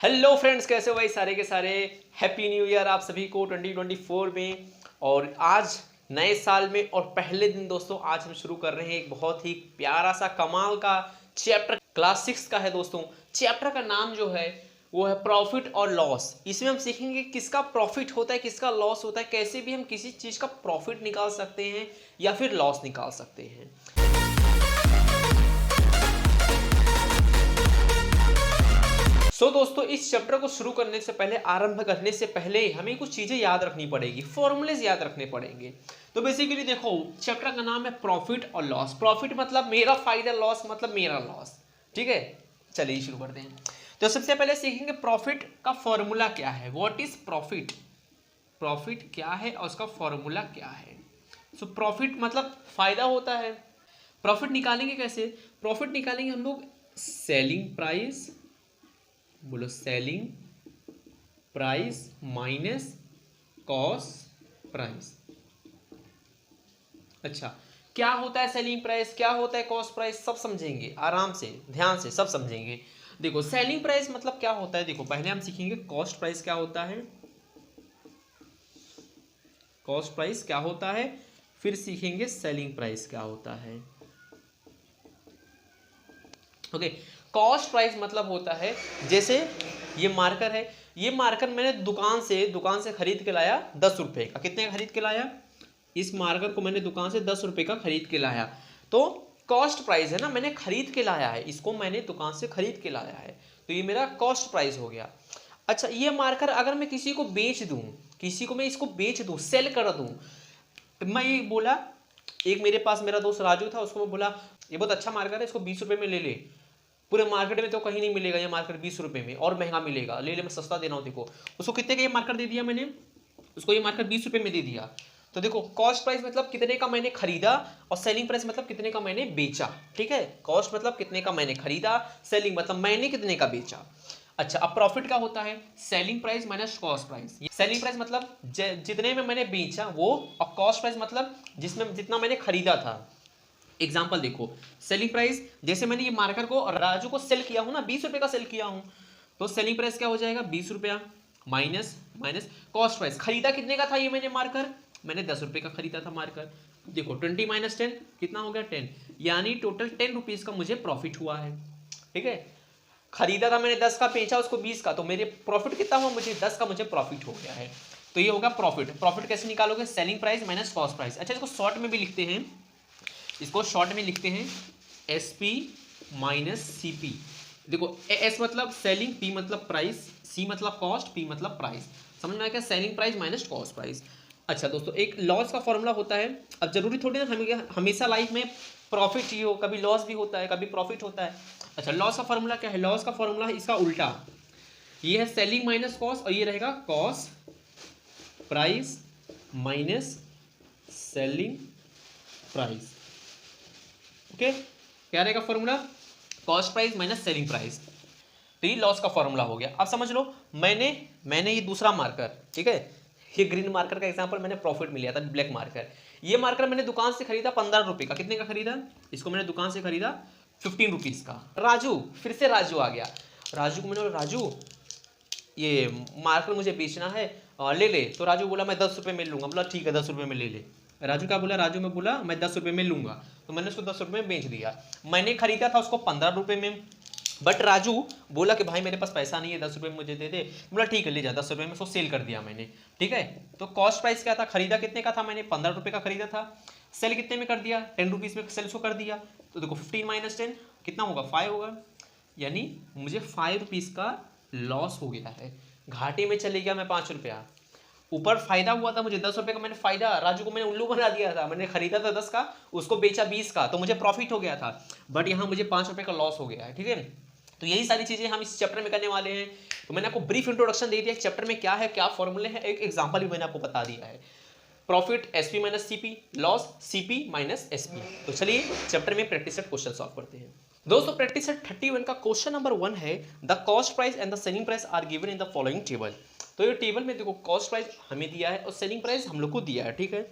Hello friends, कैसे हो भाई सारे के सारे। हैप्पी न्यू ईयर आप सभी को 2024 में। और आज नए साल में और पहले दिन दोस्तों आज हम शुरू कर रहे हैं एक बहुत ही प्यारा सा कमाल का चैप्टर, क्लास 6 का है दोस्तों। चैप्टर का नाम जो है वो है प्रॉफिट और लॉस। इसमें हम सीखेंगे किसका प्रॉफिट होता है, किसका लॉस होता है, कैसे भी हम किसी चीज का प्रॉफिट निकाल सकते हैं या फिर लॉस निकाल सकते हैं। दोस्तों इस चैप्टर को शुरू करने से पहले, आरंभ करने से पहले हमें कुछ चीजें याद रखनी पड़ेगी, फॉर्मूलेज याद रखने पड़ेंगे। तो बेसिकली देखो, चैप्टर का नाम है प्रॉफिट और लॉस। प्रॉफिट मतलब मेरा फायदा, लॉस मतलब मेरा लॉस। ठीक है, चलिए शुरू करते हैं। तो सबसे पहले सीखेंगे प्रॉफिट का फॉर्मूला क्या है। व्हाट इज प्रॉफिट, प्रॉफिट क्या है और उसका फॉर्मूला क्या है। सो प्रॉफिट मतलब फायदा होता है। प्रॉफिट निकालेंगे कैसे, प्रॉफिट निकालेंगे हम लोग सेलिंग प्राइस, बोलो selling price minus cost price. अच्छा, क्या होता है सेलिंग प्राइस, क्या होता है कॉस्ट प्राइस, सब समझेंगे आराम से, ध्यान से सब समझेंगे। देखो सेलिंग प्राइस मतलब क्या होता है, देखो पहले हम सीखेंगे कॉस्ट प्राइस क्या होता है, कॉस्ट प्राइस क्या होता है, फिर सीखेंगे सेलिंग प्राइस क्या होता है। ओके, कॉस्ट प्राइस मतलब होता है, जैसे ये मार्कर है, ये मार्कर मैंने दुकान से खरीद के लाया 10 रुपए का। कितने का खरीद के लाया, इस मार्कर को मैंने दुकान से 10 रुपए का खरीद के लाया। तो कॉस्ट प्राइस है ना, मैंने खरीद के लाया है, इसको मैंने दुकान से खरीद के लाया है, तो ये मेरा कॉस्ट प्राइस हो गया। अच्छा, ये मार्कर अगर मैं किसी को बेच दूं, किसी को मैं इसको बेच दूं, सेल कर दूं, मैं ये बोला, एक मेरे पास मेरा दोस्त राजू था, उसको मैं बोला ये बहुत अच्छा मार्कर है, इसको 20 रुपए में ले ले, पूरे मार्केट में तो कहीं नहीं मिलेगा ये मार्कर 20 रुपए में, और महंगा मिलेगा, ले ले मैं सस्ता दे रहा हूँ। देखो उसको कितने का ये मार्कर दे दिया मैंने, उसको ये मार्कर 20 रुपए में दे दिया। तो देखो कॉस्ट प्राइस मतलब कितने का मैंने खरीदा, और सेलिंग प्राइस मतलब कितने का मैंने बेचा। ठीक है, कॉस्ट मतलब कितने का मैंने खरीदा, सेलिंग मतलब मैंने कितने का बेचा। अच्छा, अब प्रॉफिट का होता है selling price minus cost price. Selling price मतलब जितने में मैंने बेचा वो, और कॉस्ट प्राइस मतलब जिसमें जितना मैंने खरीदा था। एग्जाम्पल देखो, सेलिंग प्राइस जैसे मैंने ये मार्कर को राजू को सेल किया हूं ना, 20 रुपए का सेल किया हूं, तो सेलिंग प्राइस क्या हो जाएगा 20 रुपया माइनस माइनस कॉस्ट प्राइस। खरीदा कितने का था ये मैंने मार्कर, मैंने 10 रुपए का खरीदा था मार्कर। देखो 20 माइनस 10 कितना हो गया 10, यानी टोटल 10 रुपीज का मुझे प्रॉफिट हुआ है। ठीक है, खरीदा था मैंने 10 का, बेचा उसको 20 का, तो मेरे प्रॉफिट कितना हुआ, मुझे 10 का मुझे प्रॉफिट हो गया है। तो ये होगा प्रॉफिट। प्रॉफिट कैसे निकालोगे, selling price minus cost price. अच्छा, इसको शॉर्ट में भी लिखते हैं, इसको शॉर्ट में लिखते हैं एसपी माइनस सीपी। देखो एस मतलब सेलिंग, पी मतलब प्राइस, सी मतलब कॉस्ट, पी मतलब प्राइस। समझ में आया क्या, selling price minus cost price. अच्छा दोस्तों, एक लॉस का फॉर्मूला होता है। अब जरूरी थोड़ी ना हमेशा लाइफ में प्रॉफिट ही हो, कभी लॉस भी होता है, कभी प्रॉफिट होता है। अच्छा, लॉस का फॉर्मूला क्या है, लॉस का फॉर्मूला है इसका उल्टा, ये है सेलिंग माइनस कॉस्ट, और ये रहेगा cost price minus selling price. Okay, क्या रहेगा formula, cost price minus selling price. तो ये लॉस का फॉर्मूला हो गया। अब समझ लो, मैंने ये दूसरा मार्कर, ठीक है, ये ग्रीन मार्कर का एग्जांपल मैंने प्रॉफिट में लिया था, ब्लैक मार्कर। ये मार्कर मैंने दुकान से खरीदा 15 रुपए का। कितने का खरीदा, इसको मैंने दुकान से खरीदा 15 रुपीज का। राजू, फिर से राजू आ गया, राजू को मैंने बोला राजू ये मार्कर मुझे बेचना है, ले ले। तो राजू बोला मैं 10 रुपये में लूंगा। बोला ठीक है 10 रुपये में ले ले। राजू क्या बोला, राजू में बोला मैं 10 रुपये में लूंगा, तो मैंने उसको 10 रुपये में बेच दिया। मैंने खरीदा था उसको 15 रुपये में, बट राजू बोला कि भाई मेरे पास पैसा नहीं है, 10 रुपये मुझे दे दे। बोला ठीक है ले जा, 10 रुपये में उसको सेल कर दिया मैंने। ठीक है, तो कॉस्ट प्राइस क्या था, खरीदा कितने का था मैंने, 15 रुपये का खरीदा था, सेल कितने में कर दिया, 10 रुपीज़ में सेल उसको कर दिया। तो देखो 15 माइनस 10 कितना होगा, 5 होगा, यानी मुझे 5 रुपीज़ का लॉस हो गया है। घाटे में चले गया मैं 5 रुपया, ऊपर फायदा हुआ था मुझे 10 रुपए का, मैंने फायदा, राजू को मैंने उल्लू बना दिया था, मैंने खरीदा था 10 का, उसको बेचा 20 का, तो मुझे प्रॉफिट हो गया था, बट यहाँ मुझे 5 रुपए का लॉस हो गया है। ठीक है, तो यही सारी चीजें हम इस चैप्टर में करने वाले हैं। तो मैंने आपको ब्रीफ इंट्रोडक्शन दे दिया चैप्टर में क्या है, क्या फॉर्मूले हैं, एक एग्जाम्पल भी मैंने आपको बता दिया है। Profit SP minus CP, loss CP minus SP. तो चलिए चैप्टर में प्रैक्टिस सेट क्वेश्चन सॉल्व करते हैं। दोस्तों प्रैक्टिस सेट 31 का क्वेश्चन नंबर 1 है, the cost price and the selling price are given in the following table. तो ये टेबल में देखो कॉस्ट प्राइस हमें दिया है और सेलिंग प्राइस हम लोग को दिया है। ठीक है,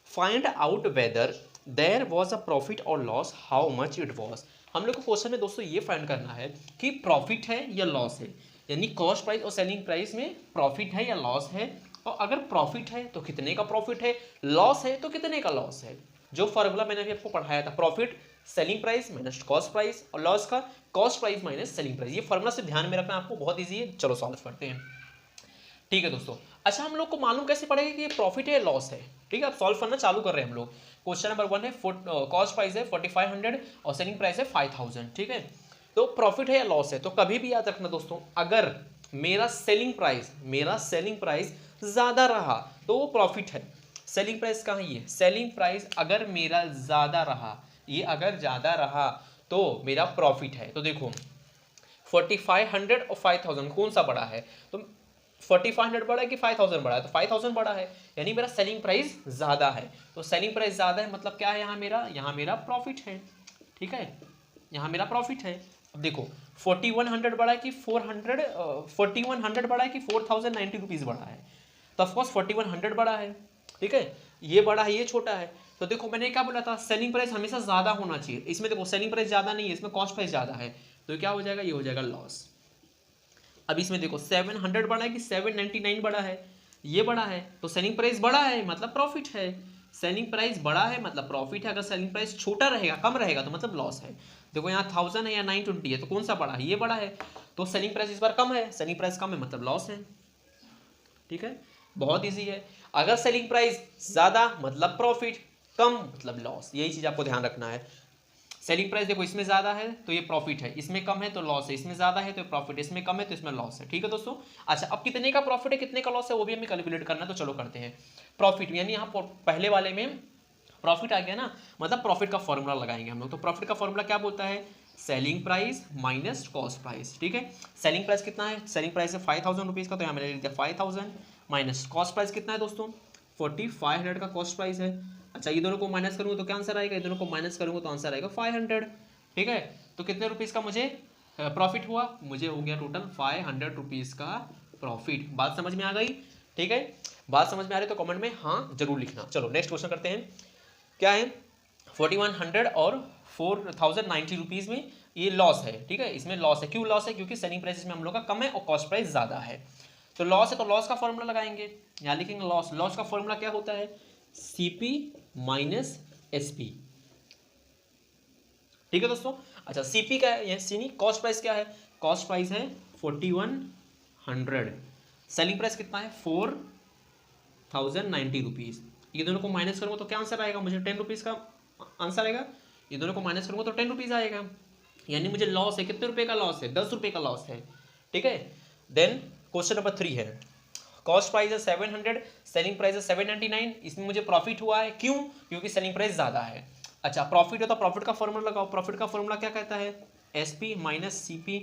find out whether there was a profit और loss, how much it was. हम लोग को क्वेश्चन में दोस्तों ये फाइंड करना है कि प्रॉफिट है या लॉस है, यानी कॉस्ट प्राइस और सेलिंग प्राइस में प्रॉफिट है या लॉस है, और अगर प्रॉफिट है तो कितने का प्रॉफिट है, लॉस है तो कितने का लॉस है। जो फॉर्मूला मैंने अभी आपको पढ़ाया था, profit selling price minus cost price, और लॉस का cost price minus selling price, ये फॉर्मूला से ध्यान में रखना आपको, बहुत ईजी है। चलो सॉल्व करते हैं। ठीक है दोस्तों, अच्छा हम लोग को मालूम कैसे पड़ेगा कि ये प्रॉफिट है या लॉस है। ठीक है, अब सॉल्व करना चालू कर रहे हैं हम लोग। क्वेश्चन नंबर 1 है, कॉस्ट प्राइस है 4500 और सेलिंग प्राइस है 5000। ठीक है, तो प्रॉफिट है या लॉस है। तो कभी भी याद रखना दोस्तों, अगर मेरा सेलिंग प्राइस ज्यादा रहा तो वो प्रॉफिट है। सेलिंग प्राइस कहाँ है, ये सेलिंग प्राइस अगर मेरा ज्यादा रहा, ये अगर ज्यादा रहा तो मेरा प्रॉफिट है। तो देखो 4500 और 5000 कौन सा बड़ा है, तो 4500 बड़ा है कि 5000 बड़ा है, तो 5000 बड़ा है, यानी मेरा सेलिंग प्राइस ज्यादा है। तो सेलिंग प्राइस ज्यादा है मतलब क्या है, यहाँ मेरा प्रॉफिट है। ठीक है, यहाँ मेरा प्रॉफिट है। अब देखो 4100 बड़ा है कि 4100 बड़ा है कि 4090 रुपीज़ बड़ा है, तो ऑफकोर्स 4100 बड़ा है। ठीक है, ये बड़ा है ये छोटा है। तो देखो मैंने क्या बोला था, सेलिंग प्राइस हमेशा ज़्यादा होना चाहिए। इसमें देखो सेलिंग प्राइस ज़्यादा नहीं है, इसमें कॉस्ट प्राइस ज़्यादा है, तो क्या हो जाएगा, ये हो जाएगा लॉस। अब इसमें देखो 700 बड़ा है कि 799 बड़ा है, ये बड़ा है, तो सेलिंग प्राइस बड़ा है मतलब प्रॉफिट है। सेलिंग प्राइस बड़ा है मतलब प्रॉफिट है, अगर सेलिंग प्राइस छोटा रहेगा कम रहेगा तो मतलब लॉस है। देखो यहाँ 1000 है या 920 है, तो कौन सा बड़ा है, ये बड़ा है, तो सेलिंग प्राइस इस बार कम है, सेलिंग प्राइस कम है मतलब लॉस है। ठीक है, बहुत इजी है। अगर सेलिंग प्राइस ज्यादा मतलब प्रॉफिट, कम मतलब लॉस, यही चीज आपको ध्यान रखना है। सेलिंग प्राइस देखो इसमें ज्यादा है तो ये प्रॉफिट है, इसमें कम है तो लॉस है, इसमें ज्यादा है तो प्रॉफिट, इसमें कम है तो इसमें लॉस है। ठीक है दोस्तों, अच्छा अब कितने का प्रॉफिट है कितने का लॉस है वो भी हमें कैलकुलेट करना है, तो चलो करते हैं। प्रॉफिट यानी यहाँ पहले वाले में प्रॉफिट आ गया ना, मतलब प्रॉफिट का फॉर्मूला लगाएंगे हम लोग। तो प्रॉफिट का फॉर्मूला क्या बोलता है, selling price minus cost price. ठीक है, सेलिंग प्राइस कितना है, सेलिंग प्राइस है 5000 रुपीज़ का, तो यहाँ मैंने लिख दिया 5000 माइनस कॉस्ट प्राइस कितना है दोस्तों, 4500 का कॉस्ट प्राइस है। अच्छा ये दोनों को माइनस करूँगा तो क्या आंसर आएगा, ये दोनों को माइनस करूँगा तो आंसर आएगा 500। ठीक है, तो कितने रुपीज़ का मुझे प्रॉफिट हुआ, मुझे हो गया टोटल 500 रुपीज़ का प्रॉफिट। बात समझ में आ गई। ठीक है, बात समझ में आ रही तो कमेंट में हाँ जरूर लिखना। चलो नेक्स्ट क्वेश्चन करते हैं। क्या है, 4100 और 4090 रुपीज़ में ये लॉस है। ठीक है, इसमें लॉस है, क्यों लॉस है, क्योंकि सेलिंग प्राइस इसमें हम लोग का कम है और कॉस्ट प्राइस ज़्यादा है। तो लॉस है तो लॉस का फॉर्मूला लगाएंगे, यहाँ लिखेंगे लॉस। लॉस का फॉर्मूला क्या होता है, CP माइनस SP। ठीक है दोस्तों, अच्छा CP क्या है, यानी कॉस्ट प्राइस क्या है, कॉस्ट प्राइस है 4100, सेलिंग प्राइस कितना है 4090 रुपीज़। ये दोनों को माइनस करूँगा तो क्या आंसर आएगा, मुझे 10 रुपीज़ का आंसर आएगा। ये दोनों को माइनस करूँगा तो 10 रुपीज़ आएगा, यानी मुझे लॉस है, कितने रुपए का लॉस है, 10 रुपये का लॉस है। ठीक है, देन क्वेश्चन नंबर 3 है, कॉस्ट प्राइस है 700, सेलिंग प्राइस है 799, इसमें मुझे प्रॉफिट हुआ है, क्यों, क्योंकि सेलिंग प्राइस ज़्यादा है। अच्छा प्रॉफिट है तो प्रॉफिट का फॉर्मूला लगाओ। प्रॉफिट का फॉर्मूला क्या कहता है, SP माइनस CP।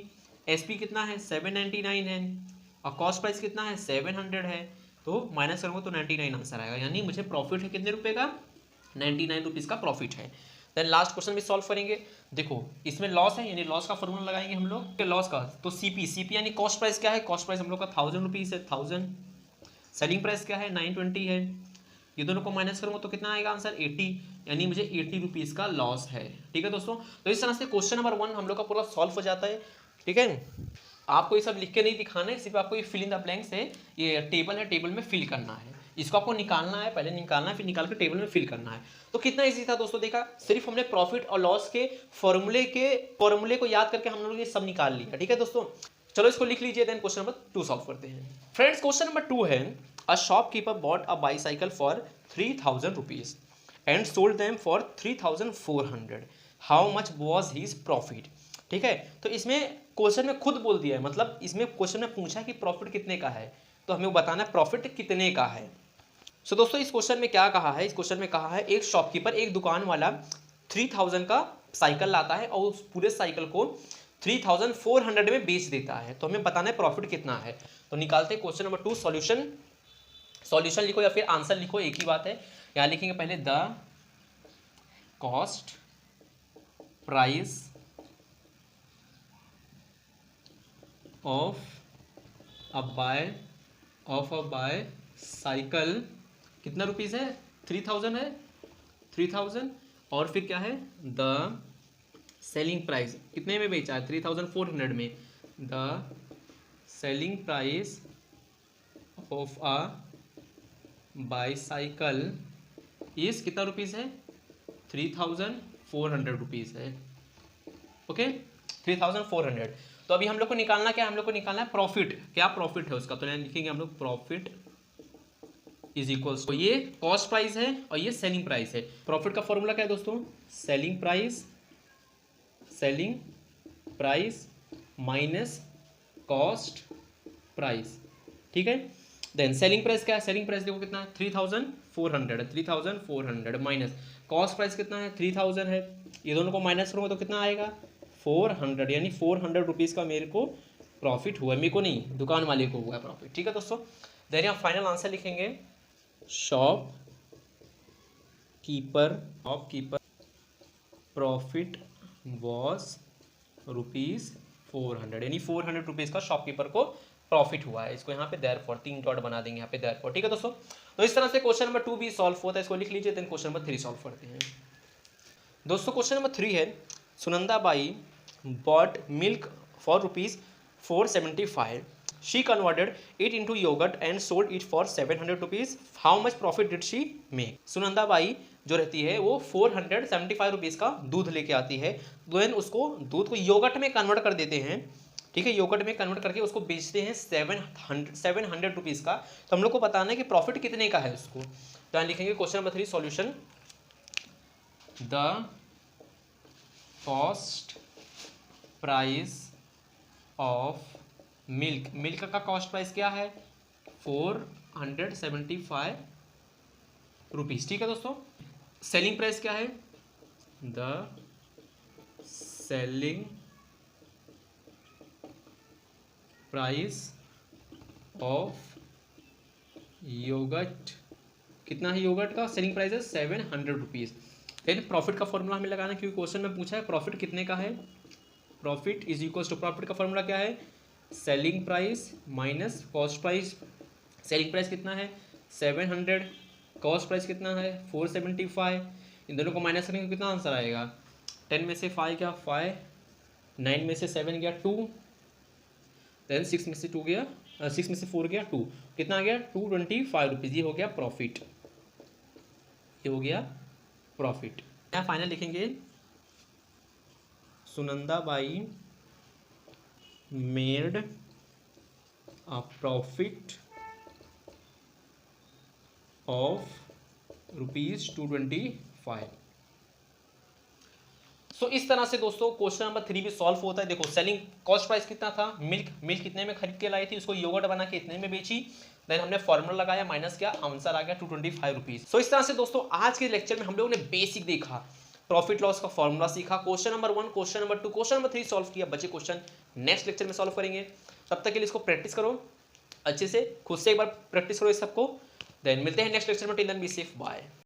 SP कितना है 799 है, और कॉस्ट प्राइस कितना है 700 है, तो माइनस करूँगा तो 99 आंसर आएगा, यानी मुझे प्रॉफिट है कितने रुपए का, 99 रुपीज़ का प्रॉफिट है। देन लास्ट क्वेश्चन भी सॉल्व करेंगे। देखो इसमें लॉस है, यानी लॉस का फॉर्मूला लगाएंगे हम लोग के लॉस का, तो CP यानी कॉस्ट प्राइस क्या है, कॉस्ट प्राइस हम लोग का 1000 रुपीज़ है, 1000। सेलिंग प्राइस क्या है 920 है, ये दोनों को माइनस करूँगा तो कितना आएगा आंसर 80, यानी मुझे 80 रुपीज़ का लॉस है। ठीक है दोस्तों, तो इस तरह से क्वेश्चन नंबर 1 हम लोग का पूरा सॉल्व हो जाता है। ठीक है, आपको ये सब लिख के नहीं दिखाना है, सिर्फ आपको ये फिल इन द ब्लैंक्स है, ये टेबल है, टेबल में फिल करना है, इसको आपको निकालना है, पहले निकालना है फिर निकाल के टेबल में फिल करना है। तो कितना इजी था दोस्तों, देखा सिर्फ हमने प्रॉफिट और लॉस के फॉर्मूले को याद करके हम लोग ये सब निकाल लिया। ठीक है दोस्तों, चलो इसको लिख लीजिए। देन क्वेश्चन नंबर 2 सॉल्व करते हैं। फ्रेंड्स क्वेश्चन नंबर 2 है, a shopkeeper bought a bicycle for 3000 rupees and sold them for 3400, how much was his profit. ठीक है, तो इसमें क्वेश्चन में खुद बोल दिया है, मतलब इसमें क्वेश्चन में पूछा कि प्रॉफिट कितने का है, तो हमें बताना है प्रॉफिट कितने का है। सो दोस्तों इस क्वेश्चन में क्या कहा है, इस क्वेश्चन में कहा है एक शॉपकीपर, एक दुकान वाला 3000 का साइकिल लाता है और उस पूरे साइकिल को 3400 में बेच देता है, तो हमें बताना है प्रॉफिट कितना है। तो निकालते हैं क्वेश्चन नंबर 2 सॉल्यूशन लिखो या फिर आंसर लिखो, एक ही बात है। यहाँ लिखेंगे पहले the cost price of a bicycle कितना रुपीज़ है, 3000 है, 3000, और फिर क्या है द सेलिंग प्राइस, कितने में बेचा है 3400 में, the selling price of a bicycle is कितना रुपीज़ है, 3400 रुपीज़ है। ओके 3400। तो अभी हम लोग को निकालना क्या है, हम लोग को निकालना है प्रॉफिट। क्या प्रॉफिट है उसका, तो यहाँ लिखेंगे हम लोग प्रॉफिट इज इक्वल्स टू, ये कॉस्ट प्राइस है और ये सेलिंग प्राइस है। प्रॉफिट का फॉर्मूला क्या है दोस्तों, selling price minus cost price. ठीक है, देन सेलिंग प्राइस क्या है, सेलिंग प्राइस देखो कितना है 3400 है, 3400 माइनस कॉस्ट प्राइस कितना है 3000 है। ये दोनों को माइनस करूँगा तो कितना आएगा 400, यानी 400 रुपीज़ का मेरे को प्रॉफिट हुआ है, मेरे को नहीं दुकान वाले को हुआ है प्रॉफिट। ठीक है दोस्तों, देन यहाँ फाइनल आंसर लिखेंगे शॉप कीपर प्रॉफिट वॉज ₹400, यानी 400 रुपीज़ का शॉपकीपर को प्रॉफिट हुआ है। इसको यहाँ पे देयरफॉर 3 डॉट बना देंगे यहाँ पे देयरफॉर। ठीक है दोस्तों, तो इस तरह से क्वेश्चन नंबर 2 भी सॉल्व होता है, इसको लिख लीजिए। देन क्वेश्चन नंबर 3 सॉल्व करते हैं दोस्तों। क्वेश्चन नंबर 3 है, Sunanda buy bought milk for ₹475. She converted it into yogurt and sold it for 700 rupees. How much profit did she make? Sunanda by जो रहती है वो 475 रुपीज़ का दूध लेके आती है, देन उसको दूध को योगर्ट में कन्वर्ट कर देते हैं। ठीक है, योगर्ट में कन्वर्ट करके उसको बेचते हैं 700 रुपीज़ का। तो हम लोग को बताना है कि प्रॉफिट कितने का है उसको। तो यहाँ लिखेंगे question number 3 solution, the cost price of milk का कॉस्ट प्राइस क्या है 475 रुपीज़। ठीक है दोस्तों, सेलिंग प्राइस क्या है, the selling price of yogurt, कितना है योगर्ट का सेलिंग प्राइस है 700 रुपीज़। देन प्रॉफिट का फॉर्मूला हमें लगाना है, क्योंकि क्वेश्चन में पूछा है प्रॉफिट कितने का है। Profit is equal to, profit का फॉर्मूला क्या है, selling price minus cost price. Selling price कितना है 700, कॉस्ट प्राइस कितना है 475। इन दोनों को माइनस करेंगे कितना आंसर आएगा, 10 में से 5 गया 5, 9 में से 7 गया 2, देन 6 में से 2 गया 6 में से 4 गया 2, कितना आ गया 225 रुपीज़। ये हो गया प्रॉफिट, ये हो गया प्रॉफिट। यहाँ फाइनल लिखेंगे Sunanda by made a profit of ₹225। सो इस तरह से दोस्तों क्वेश्चन नंबर 3 भी सॉल्व होता है। देखो सेलिंग कॉस्ट प्राइस कितना था, मिल्क कितने में खरीद के लाई थी, उसको योगर्ट बना के इतने में बेची, देन हमने फॉर्मूला लगाया माइनस किया, आंसर आ गया 225 रुपीज़। सो इस तरह से दोस्तों आज के लेक्चर में हम लोगों ने बेसिक देखा, प्रॉफिट लॉस का फॉर्मूला सीखा, question number 1, question number 2, question number 3 solve किया। बचे क्वेश्चन नेक्स्ट लेक्चर में सॉल्व करेंगे, तब तक के लिए इसको प्रैक्टिस करो अच्छे से, खुद से एक बार प्रैक्टिस करो इस सबको। देन मिलते हैं नेक्स्ट लेक्चर में, till then be safe, bye.